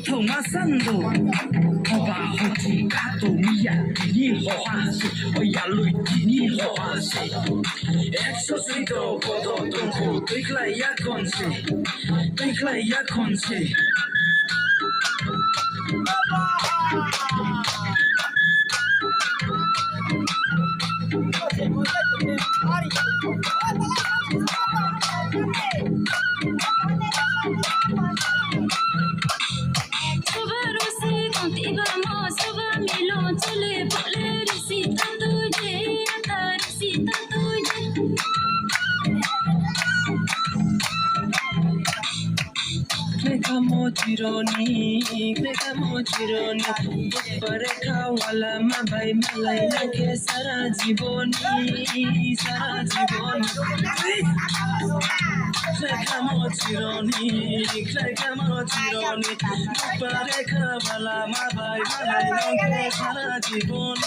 Tomasando, abajo de gato mía, ni hoase, oye Luigi, ni hoase. Exosito, podo, tonjo, tecla ya conce, tecla ya conce. Chironi, Pareka wala mabai malay na ke sara jiboni, Kleka mo chironi, Pareka wala mabai malay na ke sara jiboni.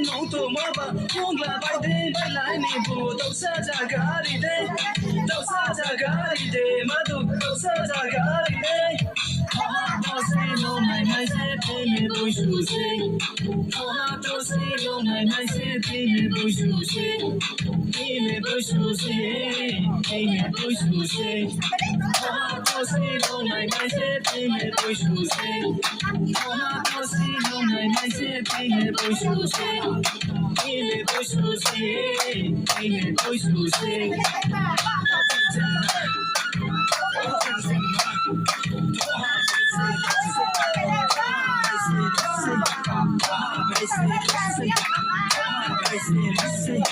No to maba, yung labay din, bailay ni bu, daw sa jagari de, madu, daw sa jagari de. No my se pele boy shuse, no my se pele boy shuse, no my se pele boy shuse. Say